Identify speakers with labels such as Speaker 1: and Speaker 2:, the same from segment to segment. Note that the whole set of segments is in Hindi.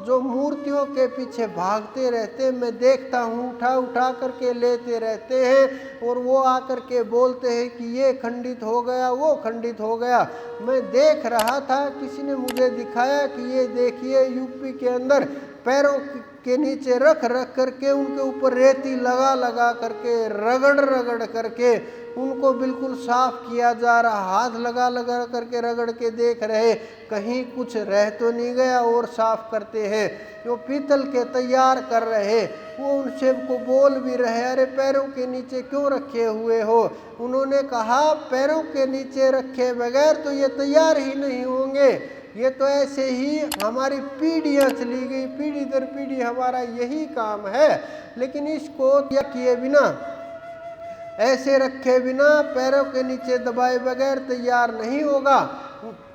Speaker 1: जो मूर्तियों के पीछे भागते रहते, मैं देखता हूँ उठा उठा करके लेते रहते हैं और वो आकर के बोलते हैं कि ये खंडित हो गया, वो खंडित हो गया। मैं देख रहा था, किसी ने मुझे दिखाया कि ये देखिए यूपी के अंदर पैरों के नीचे रख रख करके उनके ऊपर रेती लगा लगा करके रगड़ रगड़ करके उनको बिल्कुल साफ किया जा रहा, हाथ लगा लगा करके रगड़ के देख रहे कहीं कुछ रह तो नहीं गया और साफ करते हैं। जो पीतल के तैयार कर रहे, वो उनसे को बोल भी रहे, अरे पैरों के नीचे क्यों रखे हुए हो? उन्होंने कहा पैरों के नीचे रखे बगैर तो ये तैयार ही नहीं होंगे, ये तो ऐसे ही हमारी पीढ़ियाँ चली गई, पीढ़ी दर पीढ़ी हमारा यही काम है, लेकिन इसको क्या किए बिना, ऐसे रखे बिना, पैरों के नीचे दबाए बगैर तैयार नहीं होगा।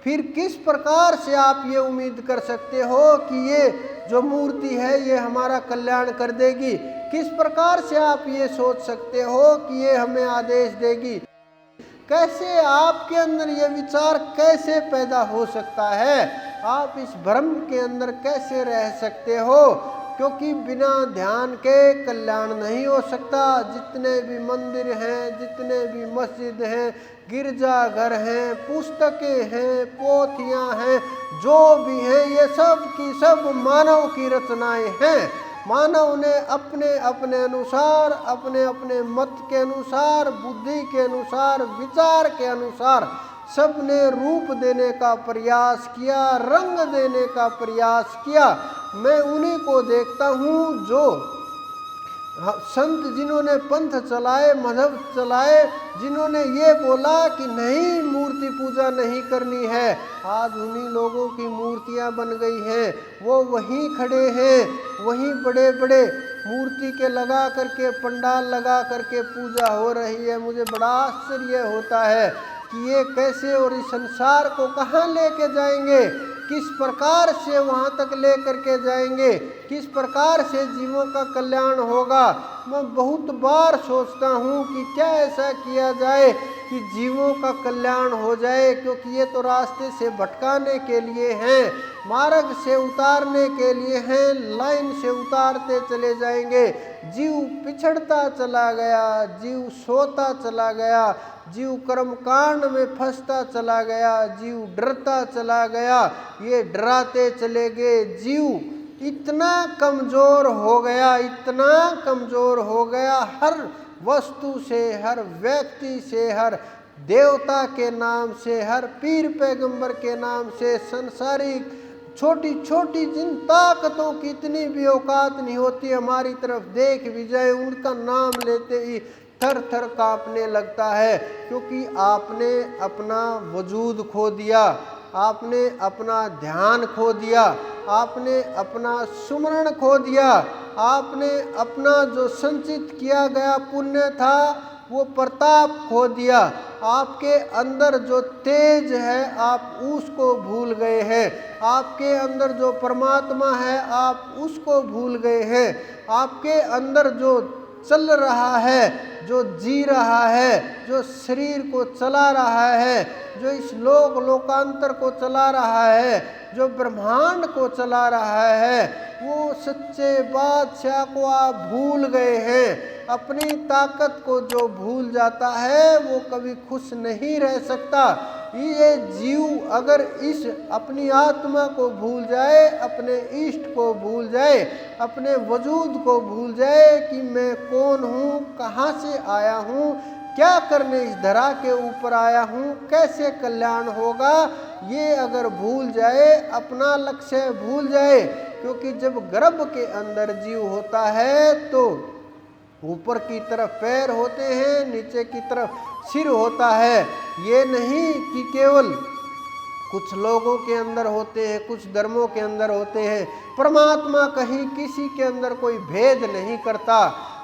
Speaker 1: फिर किस प्रकार से आप ये उम्मीद कर सकते हो कि ये जो मूर्ति है ये हमारा कल्याण कर देगी? किस प्रकार से आप ये सोच सकते हो कि ये हमें आदेश देगी? कैसे आपके अंदर ये विचार कैसे पैदा हो सकता है? आप इस भ्रम के अंदर कैसे रह सकते हो? क्योंकि बिना ध्यान के कल्याण नहीं हो सकता। जितने भी मंदिर हैं, जितने भी मस्जिद हैं, गिरजाघर हैं, पुस्तकें हैं, पोथियां हैं, जो भी हैं, ये सब की सब मानव की रचनाएं हैं। मानव ने अपने अपने अनुसार, अपने अपने मत के अनुसार, बुद्धि के अनुसार, विचार के अनुसार सबने रूप देने का प्रयास किया, रंग देने का प्रयास किया। मैं उन्हीं को देखता हूँ जो संत जिन्होंने पंथ चलाए, मजहब चलाए, जिन्होंने ये बोला कि नहीं मूर्ति पूजा नहीं करनी है, आज उन्हीं लोगों की मूर्तियां बन गई हैं। वो वहीं खड़े हैं, वहीं बड़े बड़े मूर्ति के लगा करके, पंडाल लगा करके पूजा हो रही है। मुझे बड़ा आश्चर्य होता है कि ये कैसे और इस संसार को कहाँ लेके जाएंगे, किस प्रकार से वहाँ तक ले करके जाएंगे, किस प्रकार से जीवों का कल्याण होगा। मैं बहुत बार सोचता हूँ कि क्या ऐसा किया जाए कि जीवों का कल्याण हो जाए, क्योंकि ये तो रास्ते से भटकाने के लिए हैं, मार्ग से उतारने के लिए हैं, लाइन से उतारते चले जाएंगे। जीव पिछड़ता चला गया, जीव सोता चला गया, जीव कर्मकांड में फंसता चला गया, जीव डरता चला गया, ये डराते चले गए। जीव इतना कमज़ोर हो गया, इतना कमज़ोर हो गया, हर वस्तु से, हर व्यक्ति से, हर देवता के नाम से, हर पीर पैगंबर के नाम से, संसारिक छोटी छोटी जिन ताकतों की इतनी भी औकात नहीं होती, हमारी तरफ देख भी जाए उनका नाम लेते ही थर थर कांपने लगता है। क्योंकि आपने अपना वजूद खो दिया, आपने अपना ध्यान खो दिया, आपने अपना सुमरण खो दिया, आपने अपना जो संचित किया गया पुण्य था वो प्रताप खो दिया। आपके अंदर जो तेज है आप उसको भूल गए हैं, आपके अंदर जो परमात्मा है आप उसको भूल गए हैं। आपके अंदर जो चल रहा है, जो जी रहा है, जो शरीर को चला रहा है, जो इस लोकांतर को चला रहा है, जो ब्रह्मांड को चला रहा है, वो सच्चे बादशाह को आप भूल गए हैं। अपनी ताकत को जो भूल जाता है वो कभी खुश नहीं रह सकता। ये जीव अगर इस अपनी आत्मा को भूल जाए, अपने इष्ट को भूल जाए, अपने वजूद को भूल जाए कि मैं कौन हूँ, कहाँ से आया हूँ, क्या करने इस धरा के ऊपर आया हूँ, कैसे कल्याण होगा, ये अगर भूल जाए, अपना लक्ष्य भूल जाए। क्योंकि जब गर्भ के अंदर जीव होता है तो ऊपर की तरफ पैर होते हैं, नीचे की तरफ सिर होता है। ये नहीं कि केवल कुछ लोगों के अंदर होते हैं, कुछ धर्मों के अंदर होते हैं। परमात्मा कहीं किसी के अंदर कोई भेद नहीं करता,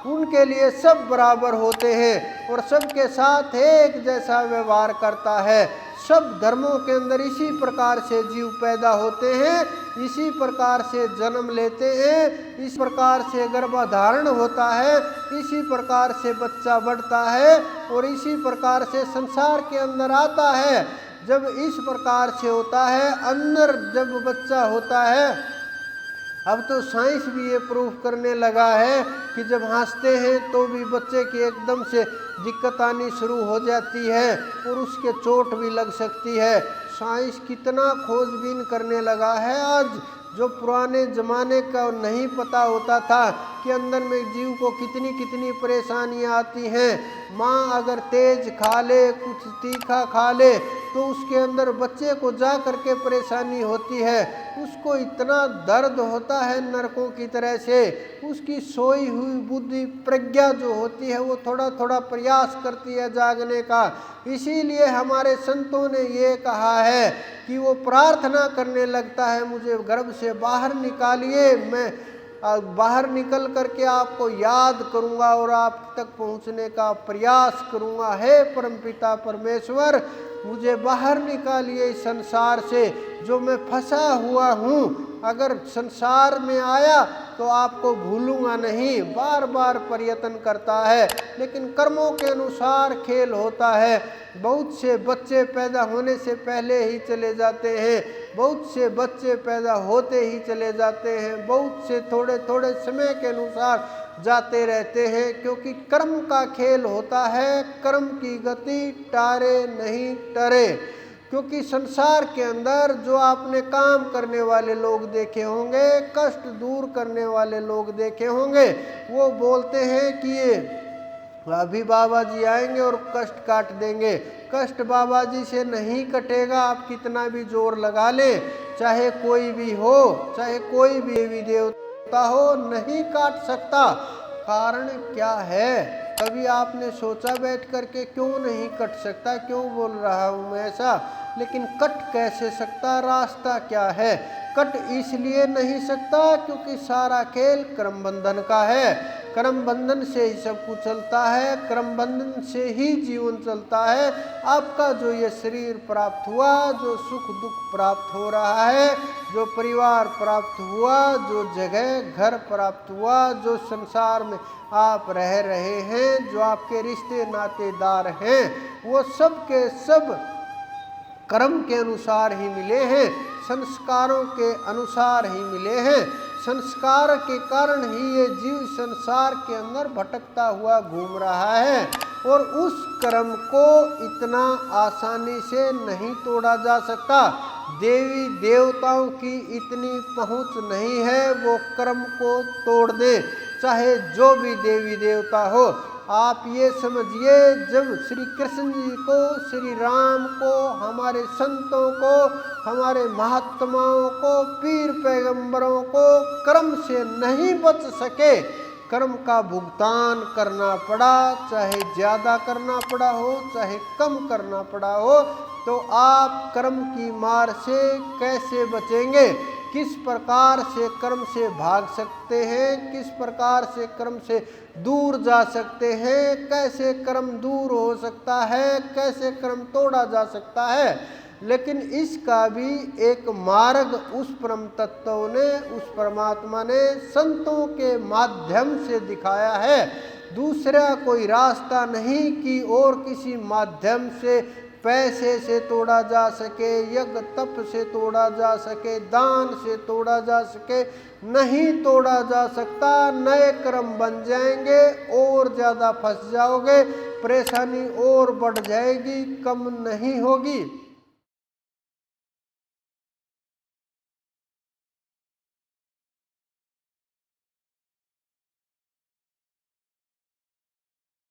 Speaker 1: उनके लिए सब बराबर होते हैं और सबके साथ एक जैसा व्यवहार करता है। सब धर्मों के अंदर इसी प्रकार से जीव पैदा होते हैं, इसी प्रकार से जन्म लेते हैं, इस प्रकार से गर्भधारण होता है, इसी प्रकार से बच्चा बढ़ता है और इसी प्रकार से संसार के अंदर आता है। जब इस प्रकार से होता है, अंदर जब बच्चा होता है, अब तो साइंस भी ये प्रूफ करने लगा है कि जब हंसते हैं तो भी बच्चे की एकदम से दिक्कत आनी शुरू हो जाती है और उसके चोट भी लग सकती है। साइंस कितना खोजबीन करने लगा है आज, जो पुराने ज़माने का नहीं पता होता था कि अंदर में जीव को कितनी कितनी परेशानियां आती हैं। माँ अगर तेज खा ले, कुछ तीखा खा ले, तो उसके अंदर बच्चे को जा करके परेशानी होती है। उसको इतना दर्द होता है नरकों की तरह से। उसकी सोई हुई बुद्धि प्रज्ञा जो होती है वो थोड़ा थोड़ा प्रयास करती है जागने का। इसीलिए हमारे संतों ने ये कहा है कि वो प्रार्थना करने लगता है, मुझे गर्भ से बाहर निकालिए, मैं बाहर निकल करके आपको याद करूंगा और आप तक पहुंचने का प्रयास करूंगा। हे परमपिता परमेश्वर, मुझे बाहर निकालिए इस संसार से, जो मैं फंसा हुआ हूँ। अगर संसार में आया तो आपको भूलूंगा नहीं। बार बार प्रयत्न करता है, लेकिन कर्मों के अनुसार खेल होता है। बहुत से बच्चे पैदा होने से पहले ही चले जाते हैं, बहुत से बच्चे पैदा होते ही चले जाते हैं, बहुत से थोड़े थोड़े समय के अनुसार जाते रहते हैं, क्योंकि कर्म का खेल होता है। कर्म की गति टारे नहीं टरे। क्योंकि संसार के अंदर जो आपने काम करने वाले लोग देखे होंगे, कष्ट दूर करने वाले लोग देखे होंगे, वो बोलते हैं कि ये अभी बाबा जी आएंगे और कष्ट काट देंगे। कष्ट बाबा जी से नहीं कटेगा, आप कितना भी जोर लगा लें, चाहे कोई भी हो, चाहे कोई भी देवी देवता हो, नहीं काट सकता। कारण क्या है? कभी आपने सोचा बैठ करके क्यों नहीं कट सकता? क्यों बोल रहा हूँ मैं ऐसा? लेकिन कट कैसे सकता? रास्ता क्या है? कट इसलिए नहीं सकता क्योंकि सारा खेल कर्म बंधन का है। कर्म बंधन से ही सब कुछ चलता है, कर्म बंधन से ही जीवन चलता है। आपका जो ये शरीर प्राप्त हुआ, जो सुख दुख प्राप्त हो रहा है, जो परिवार प्राप्त हुआ, जो जगह घर प्राप्त हुआ, जो संसार में आप रह रहे हैं, जो आपके रिश्ते नातेदार हैं, वो सब के सब कर्म के अनुसार ही मिले हैं, संस्कारों के अनुसार ही मिले हैं। संस्कार के कारण ही ये जीव संसार के अंदर भटकता हुआ घूम रहा है, और उस कर्म को इतना आसानी से नहीं तोड़ा जा सकता। देवी देवताओं की इतनी पहुंच नहीं है वो कर्म को तोड़ दे, चाहे जो भी देवी देवता हो। आप ये समझिए, जब श्री कृष्ण जी को, श्री राम को, हमारे संतों को, हमारे महात्माओं को, पीर पैगंबरों को कर्म से नहीं बच सके, कर्म का भुगतान करना पड़ा, चाहे ज़्यादा करना पड़ा हो, चाहे कम करना पड़ा हो, तो आप कर्म की मार से कैसे बचेंगे? किस प्रकार से कर्म से भाग सकते हैं? किस प्रकार से कर्म से दूर जा सकते हैं? कैसे कर्म दूर हो सकता है? कैसे कर्म तोड़ा जा सकता है? लेकिन इसका भी एक मार्ग उस परम तत्व ने, उस परमात्मा ने संतों के माध्यम से दिखाया है। दूसरा कोई रास्ता नहीं कि और किसी माध्यम से, पैसे से तोड़ा जा सके, यज्ञ तप से तोड़ा जा सके, दान से तोड़ा जा सके, नहीं तोड़ा जा सकता। नए कर्म बन जाएंगे, और ज़्यादा फंस जाओगे, परेशानी और बढ़ जाएगी, कम नहीं होगी।